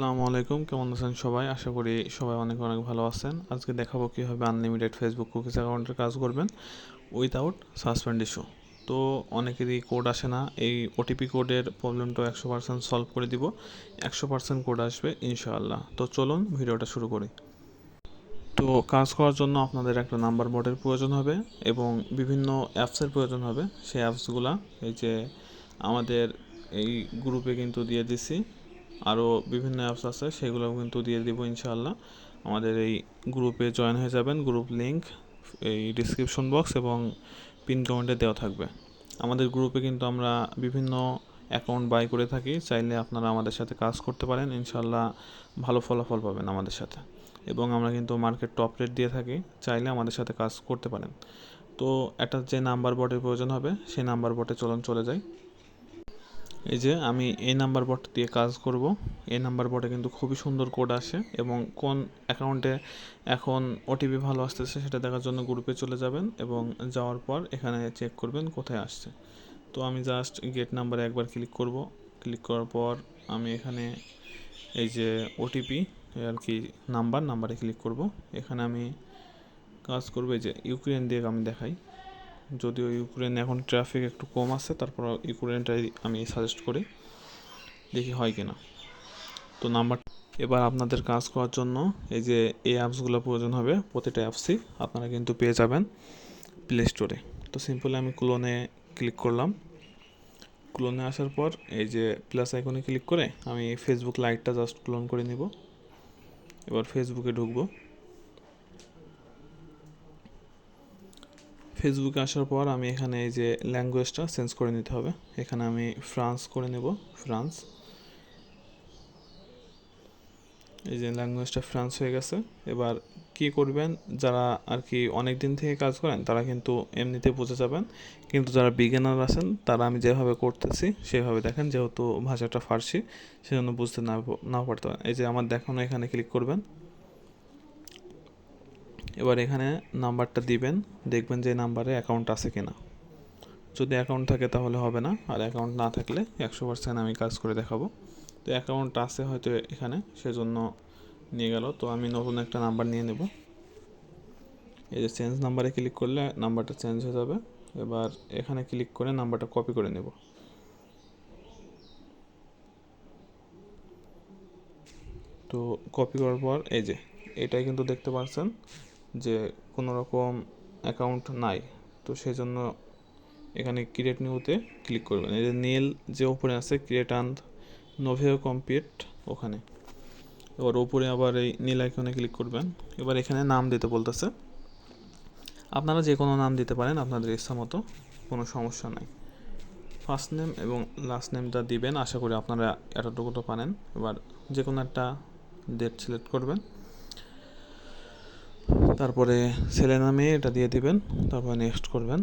আসসালামু আলাইকুম, কেমন আছেন সবাই? আশা করি সবাই অনেক অনেক ভালো আছেন। আজকে দেখাবো কীভাবে আনলিমিটেড ফেসবুক কুকিজ অ্যাকাউন্টের কাজ করবেন উইথাউট সাসপেন্ড ইস্যু। তো অনেকেরই কোড আসে না, এই ওটিপি কোডের প্রবলেমটা 100% সলভ করে দিব। 100% কোড আসবে ইনশাআল্লাহ। তো চলুন ভিডিওটা শুরু করি। তো কাজ করার জন্য আপনাদের একটা নাম্বার বোর্ডের প্রয়োজন হবে এবং বিভিন্ন অ্যাপসের প্রয়োজন হবে। সেই অ্যাপসগুলা এই যে আমাদের এই গ্রুপে কিন্তু দিয়ে দিছি, আরও বিভিন্ন অ্যাপস আছে সেগুলোও কিন্তু দিয়ে দিব ইনশাআল্লাহ। আমাদের এই গ্রুপে জয়েন হয়ে যাবেন, গ্রুপ লিংক এই ডিসক্রিপশন বক্স এবং পিন কমেন্টে দেওয়া থাকবে। আমাদের গ্রুপে কিন্তু আমরা বিভিন্ন অ্যাকাউন্ট বাই করে থাকি, চাইলে আপনারা আমাদের সাথে কাজ করতে পারেন, ইনশাআল্লাহ ভালো ফলাফল পাবেন আমাদের সাথে। এবং আমরা কিন্তু মার্কেট টপ রেট দিয়ে থাকি, চাইলে আমাদের সাথে কাজ করতে পারেন। তো একটা যে নাম্বার বোর্ডের প্রয়োজন হবে সেই নাম্বার বোর্ডে চলে যাই। এই যে আমি এই নাম্বার বোর্ড দিয়ে কাজ করব। এই নাম্বার বোর্ডে কিন্তু খুবই সুন্দর কোড আসে এবং কোন অ্যাকাউন্টে এখন ওটিপি ভালো আসতেছে সেটা দেখার জন্য গ্রুপে চলে যাবেন এবং যাওয়ার পর এখানে চেক করবেন কোথায় আসছে। তো আমি জাস্ট গেট নাম্বারে একবার ক্লিক করব। ক্লিক করার পর আমি এখানে এই যে ওটিপি আর কি নাম্বারে ক্লিক করব। এখানে আমি কাজ করবো এই যে ইউক্রেন দিয়ে আমি দেখাই, যদিও ইউক্রেন এখন ট্রাফিক একটু কম আছে, তারপর ইউক্রেনটাই আমি সাজেস্ট করি, দেখি হয় কিনা। তো নাম্বার এবার আপনাদের কাজ করার জন্য এই যে এই অ্যাপসগুলো প্রয়োজন হবে, প্রতিটা অ্যাপসই আপনারা কিন্তু পেয়ে যাবেন প্লে স্টোরে। তো সিম্পলি আমি ক্লোনে ক্লিক করলাম। ক্লোনে আসার পর এই যে প্লাস আইকনে ক্লিক করে আমি ফেসবুক লাইটটা জাস্ট ক্লোন করে নিব। এবার ফেসবুকে ঢুকবো। ফেসবুকে আসার পর আমি এখানে এই যে ল্যাঙ্গুয়েজটা চেঞ্জ করে নিতে হবে, এখানে আমি ফ্রান্স করে নেব। ফ্রান্স, এই যে ল্যাঙ্গুয়েজটা ফ্রান্স হয়ে গেছে। এবার কি করবেন, যারা আর কি অনেক দিন থেকে কাজ করেন তারা কিন্তু এমনিতে বুঝে যাবেন, কিন্তু যারা বিগিনার আছেন তারা আমি যেভাবে করতেছি সেভাবে দেখেন, যেহেতু ভাষাটা ফার্সি সেজন্য বুঝতে না পারতে পারেন। এই যে আমার দেখানো এখানে ক্লিক করবেন। এবার এখানে নাম্বারটা দিবেন, দেখবেন যে নাম্বারে অ্যাকাউন্ট আছে কিনা। যদি অ্যাকাউন্ট থাকে তাহলে হবে না, আর অ্যাকাউন্ট না থাকলে 100% আমি কাজ করে দেখাবো। তো অ্যাকাউন্ট আছে হয়তো এখানে, সেজন্য নিয়ে গেল। তো আমি নতুন একটা নাম্বার নিয়ে নেব। এই যে চেঞ্জ নাম্বারে ক্লিক করলে নাম্বারটা চেঞ্জ হয়ে যাবে। এবার এখানে ক্লিক করে নাম্বারটা কপি করে নেব। তো কপি করার পর এই যে এটাই কিন্তু দেখতে পাচ্ছেন যে কোনো রকম অ্যাকাউন্ট নাই, তো সেই জন্য এখানে ক্রিয়েট নিউতে ক্লিক করবেন। এই যে নীল যে উপরে আছে ক্রিয়েট অ্যান্ড নোভিও কমপ্লিট, ওখানে এবার উপরে আবার এই নীল আইকনে ক্লিক করবেন। এবার এখানে নাম দিতে বলতেছে, আপনারা যে কোনো নাম দিতে পারেন আপনাদের ইচ্ছা মতো, কোনো সমস্যা নাই। ফার্স্ট নেম এবং লাস্ট নেমটা দিবেন, আশা করি আপনারা এতটুকু তো পারেন। এবার যে কোনো একটা ডেট সিলেক্ট করবেন, তারপরে ছেলে নামে এটা দিয়ে দিবেন, তারপরে নেক্সট করবেন।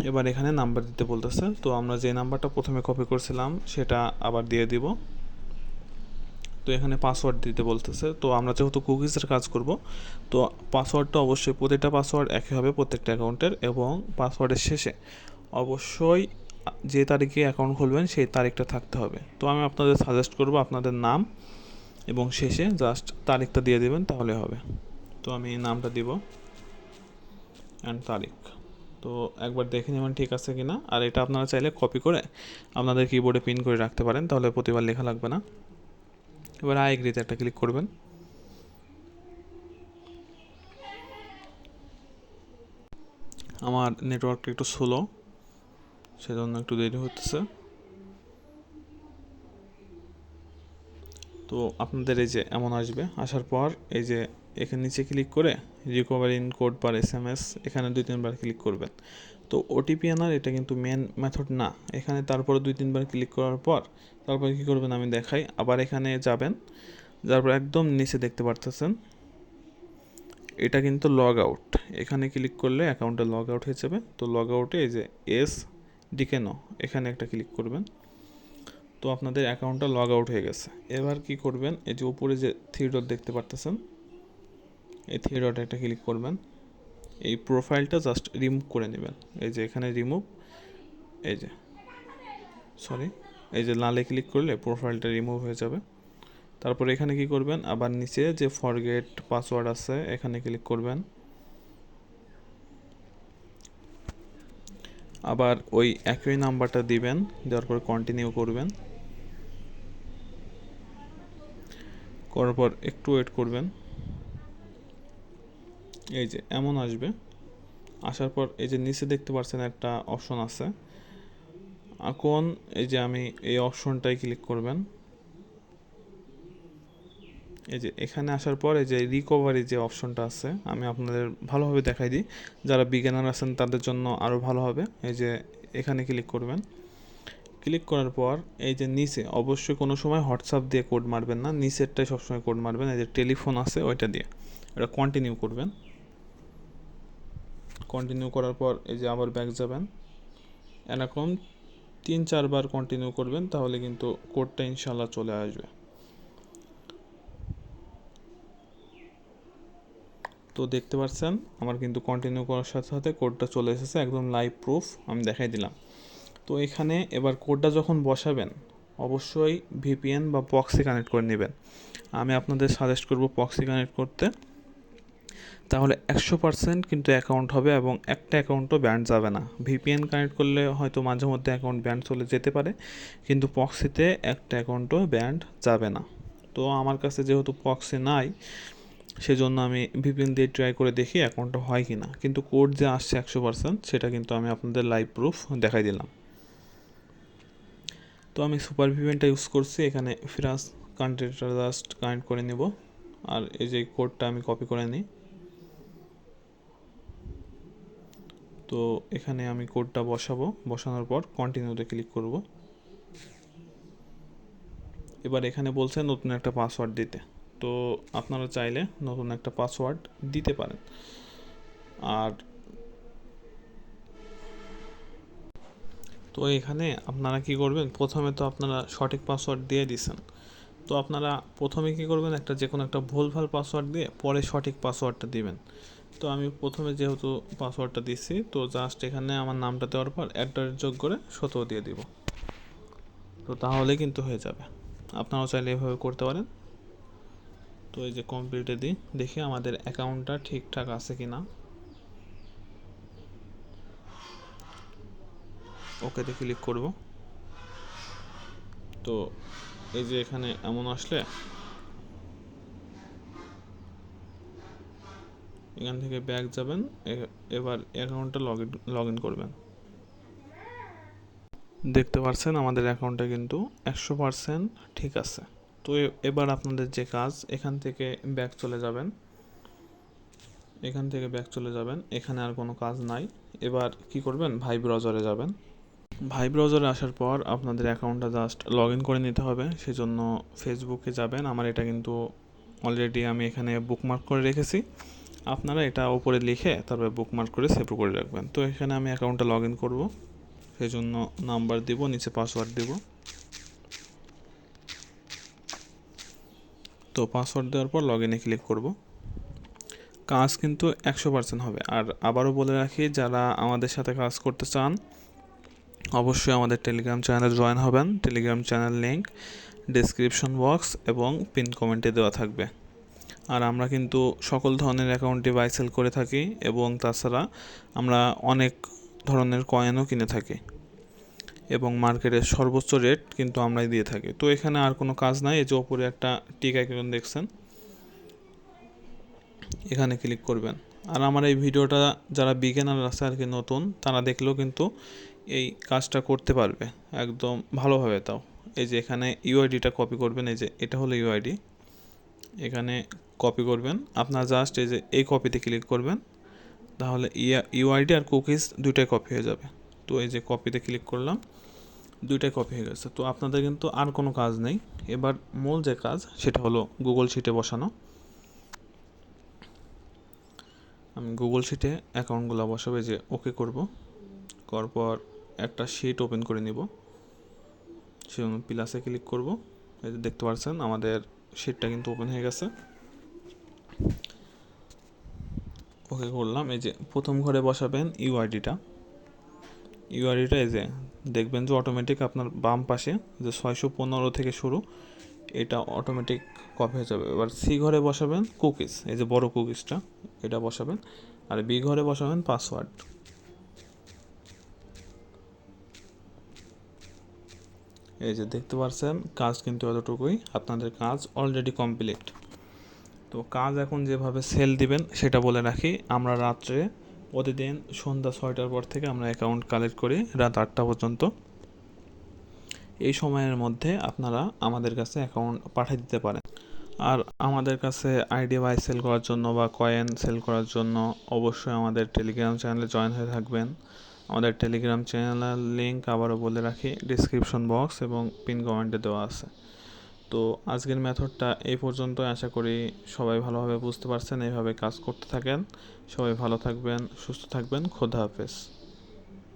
এবার এখানে নাম্বার দিতে বলতেছে, তো আমরা যে নাম্বারটা প্রথমে কপি করছিলাম সেটা আবার দিয়ে দিব। তো এখানে পাসওয়ার্ড দিতে বলতেছে, তো আমরা যেহেতু কুকিজের কাজ করব, তো পাসওয়ার্ডটা অবশ্যই প্রতিটা পাসওয়ার্ড একই হবে প্রত্যেকটা অ্যাকাউন্টের, এবং পাসওয়ার্ডের শেষে অবশ্যই যে তারিখে অ্যাকাউন্ট খুলবেন সেই তারিখটা থাকতে হবে। তো আমি আপনাদের সাজেস্ট করব আপনাদের নাম এবং শেষে জাস্ট তারিখটা দিয়ে দেবেন, তাহলে হবে। তো আমি নামটা দিব অ্যান্ড তারিখ। তো একবার দেখে নেবেন ঠিক আছে কিনা, আর এটা আপনারা চাইলে কপি করে আপনাদের কিবোর্ডে পিন করে রাখতে পারেন, তাহলে প্রতিবার লেখা লাগবে না। এবার আই এগ্রিতে একটা ক্লিক করবেন। আমার নেটওয়ার্কটা একটু স্লো, সেজন্য একটু দেরি হতেছে। তো আপনাদের এই যে এমন আসবে, আসার পর এই যে এখানে নিচে ক্লিক করে recover in code per SMS এখানে 2-3 বার ক্লিক করবেন। তো ওটিপি আনার এটা কিন্তু মেন মেথড না, এখানে তারপরে 2-3 বার ক্লিক করার পর তারপরে কী করবেন আমি দেখাই। আবার এখানে যাবেন, যারপর একদম নিচে দেখতে পারতেছেন এটা কিন্তু লগ আউট, এখানে ক্লিক করলে অ্যাকাউন্টে লগ আউট হয়ে যাবে। তো লগ আউটে এই যে DKNO এখানে একটা ক্লিক করবেন। তো আপনাদের অ্যাকাউন্টটা লগ আউট হয়ে গেছে। এবার কি করবেন, এই যে উপরে যে থ্রি ডট দেখতে পারতেছেন, এই থ্রি ডটে একটা ক্লিক করবেন। এই প্রোফাইলটা জাস্ট রিমুভ করে নেবেন। এই যে এখানে রিমুভ, এই যে এই যে লালে ক্লিক করলে প্রোফাইলটা রিমুভ হয়ে যাবে। তারপরে এখানে কি করবেন, আবার নিচে যে ফরগেট পাসওয়ার্ড আছে এখানে ক্লিক করবেন। আবার ওই একই নাম্বারটা দিবেন, দেওয়ার পর কন্টিনিউ করবেন। করার পর একটু ওয়েট করবেন। এই যে এমন আসবে, আসার পর এই যে নিচে দেখতে পাচ্ছেন একটা অপশন আছে, এখন এই যে আমি এই অপশনটাই ক্লিক করবেন। এই যে এখানে আসার পর এই যে রিকভারি যে অপশনটা আছে, আমি আপনাদের ভালোভাবে দেখাই দিই, যারা বিগিনার আছেন তাদের জন্য আরও ভালো হবে। এই যে এখানে ক্লিক করবেন। ক্লিক করার পর এই যে নিচে অবশ্যই কোনো সময় হোয়াটসঅ্যাপ দিয়ে কোড মারবেন না, নিচেরটাই সবসময় কোড মারবেন। এই যে টেলিফোন আছে ওইটা দিয়ে এটা কন্টিনিউ করবেন। কন্টিনিউ করার পর এই যে আবার ব্যাক যাবেন, এরকম 3-4 বার কন্টিনিউ করবেন, তাহলে কিন্তু কোডটা ইনশাল্লাহ চলে আসবে। তো দেখতে পাচ্ছেন আমার কিন্তু কন্টিনিউ করার সাথে সাথে কোডটা চলে এসেছে, একদম লাইভ প্রুফ আমি দেখাই দিলাম। তো এখানে এবার কোডটা যখন বসাবেন অবশ্যই ভিপিএন বা প্রক্সি কানেক্ট করে নেবেন। আমি আপনাদের সাজেস্ট করব প্রক্সি কানেক্ট করতে, তাহলে 100% কিন্তু অ্যাকাউন্ট হবে এবং একটা অ্যাকাউন্টও ব্যান্ড যাবে না। ভিপিএন কানেক্ট করলে হয়তো মাঝে মধ্যে অ্যাকাউন্ট ব্যান্ড চলে যেতে পারে, কিন্তু প্রক্সিতে একটা অ্যাকাউন্টও ব্যান্ড যাবে না। তো আমার কাছে যেহেতু প্রক্সি নাই, সেজন্য আমি ভিপিএন দিয়ে ট্রাই করে দেখি অ্যাকাউন্টটা হয় কি না, কিন্তু কোড যে আসছে 100% সেটা কিন্তু আমি আপনাদের লাইভ প্রুফ দেখাই দিলাম। তো আমি সুপার ভিপিএনটা ইউজ করছি, এখানে ফিরাস কান্ট্রিটা জাস্ট কানেক্ট করে নেব, আর এই যে কোডটা আমি কপি করে নিই। তো এখানে আমি কোডটা বসাবো, বসানোর পর কন্টিনিউতে ক্লিক করব। এবার এখানে বলছে নতুন একটা পাসওয়ার্ড দিতে, তো আপনারা চাইলে নতুন একটা পাসওয়ার্ড দিতে পারেন। আর তো এখানে আপনারা কি করবেন, প্রথমে তো আপনারা সঠিক পাসওয়ার্ড দিয়ে দিয়েছেন, তো আপনারা প্রথমে কি করবেন, একটা যে কোনো একটা ভুলভাল পাসওয়ার্ড দিয়ে পরে সঠিক পাসওয়ার্ডটা দিবেন। তো আমি প্রথমে যেহেতু পাসওয়ার্ডটা দিচ্ছি, তো জাস্ট এখানে আমার নামটা দেওয়ার পর অ্যাড্রেস যোগ করে 17 দিয়ে দিব, তো তাহলে কিন্তু হয়ে যাবে। আপনারাও চাইলে এভাবে করতে পারেন। তো এই যে কমপ্লিটে দিই, দেখি আমাদের অ্যাকাউন্টটা ঠিকঠাক আছে কি না। ওকেতে ক্লিক করব। তো এই যে এখানে এমন আসলে এখান থেকে ব্যাক যাবেন, এবার অ্যাকাউন্টটা লগ ইন করবেন। দেখতে পাচ্ছেন আমাদের অ্যাকাউন্টটা কিন্তু 100% ঠিক আছে। তো এবার আপনাদের যে কাজ, এখান থেকে ব্যাক চলে যাবেন, এখানে আর কোনো কাজ নাই। এবার কি করবেন, ভাই ব্রাউজারে যাবেন। ভাই ব্রাউজারে আসার পর আপনাদের অ্যাকাউন্টটা জাস্ট লগ ইন করে নিতে হবে, সেজন্য ফেসবুকে যাবেন। আমার এটা কিন্তু অলরেডি আমি এখানে বুকমার্ক করে রেখেছি, আপনারা এটা উপরে লিখে তারপরে বুকমার্ক করে সেভ করে রাখবেন। তো এখানে আমি অ্যাকাউন্টটা লগ ইন করবো, সেই জন্য নাম্বার দিব, নিচে পাসওয়ার্ড দেব। তো পাসওয়ার্ড দেওয়ার পর লগ ইনে ক্লিক করব। কাজ কিন্তু 100% হবে। আর আবারও বলে রাখি, যারা আমাদের সাথে কাজ করতে চান অবশ্যই আমাদের টেলিগ্রাম চ্যানেলে জয়েন হবেন। Telegram channel link description box এবং পিন কমেন্টে দেওয়া থাকবে। আর আমরা কিন্তু সকল ধরনের অ্যাকাউন্টে বাই সেল করে থাকি, এবং তাছাড়া আমরা অনেক ধরনের কয়েনও কিনে থাকি, এবং মার্কেটের সর্বোচ্চ রেট কিন্তু আমরাই দিয়ে থাকি। তো এখানে আর কোনো কাজ নাই, এই যে ওপরে একটা টিক আইকন দেখছেন, এখানে ক্লিক করবেন। আর আমার এই ভিডিওটা যারা বিগিনার আছে আর কি, নতুন, তারা দেখলেও কিন্তু এই কাজটা করতে পারবে একদম ভালোভাবে। তাও এই যে এখানে ইউআইডিটা কপি করবেন, এই যে এটা হলো ইউআইডি, এখানে কপি করবেন। আপনার জাস্ট এই যে এই কপিতে ক্লিক করবেন, তাহলে ইউআইডি আর কুকিজ দুইটাই কপি হয়ে যাবে। তো এই যে কপিতে ক্লিক করলাম, দুইটাই কপি হয়ে গেছে। তো আপনাদের কিন্তু আর কোনো কাজ নেই। এবার মূল যে কাজ সেটা হলো গুগল শিটে বসানো। আমি গুগল শিটে অ্যাকাউন্টগুলো বসাবে, যে ওকে করব, করার পর একটা শিট ওপেন করে নিব, সেজন্য প্লাসে ক্লিক করব। এই যে দেখতে পাচ্ছেন আমাদের শিটটা কিন্তু ওপেন হয়ে গেছে। ওকে করলাম। এই যে প্রথম ঘরে বসাবেন ইউআইডিটা, এই যে দেখবেন যে অটোমেটিক আপনার বাম পাশে যে 615 থেকে শুরু এটা অটোমেটিক কপি হয়ে যাবে। এবার সি ঘরে বসাবেন কুকিজ, এই যে বড় কুকিজটা এটা বসাবেন, আর বি ঘরে বসাবেন পাসওয়ার্ড। এই যে দেখতে পাচ্ছেন কাজ কিন্তু এতটুকুই, আপনাদের কাজ অলরেডি কমপ্লিট। তো কাজ এখন যেভাবে সেল দিবেন সেটা বলে রাখি, আমরা রাত্রে প্রতিদিন সন্ধ্যা 6টার পর থেকে আমরা অ্যাকাউন্ট কালেক্ট করি রাত 8টা পর্যন্ত। এই সময়ের মধ্যে আপনারা আমাদের কাছে অ্যাকাউন্ট পাঠিয়ে দিতে পারেন। আর আমাদের কাছে আইডি বাই সেল করার জন্য বা কয়েন সেল করার জন্য অবশ্যই আমাদের টেলিগ্রাম চ্যানেলে জয়েন হয়ে থাকবেন। আমাদের টেলিগ্রাম চ্যানেলের লিঙ্ক আবারও বলে রাখি ডিসক্রিপশন বক্স এবং পিন কমেন্টে দেওয়া আছে। তো আজকের মেথডটা এই পর্যন্তই, আশা করি সবাই ভালোভাবে বুঝতে পারছেন। এইভাবে কাজ করতে থাকেন, সবাই ভালো থাকবেন, সুস্থ থাকবেন, খোদা হাফেজ।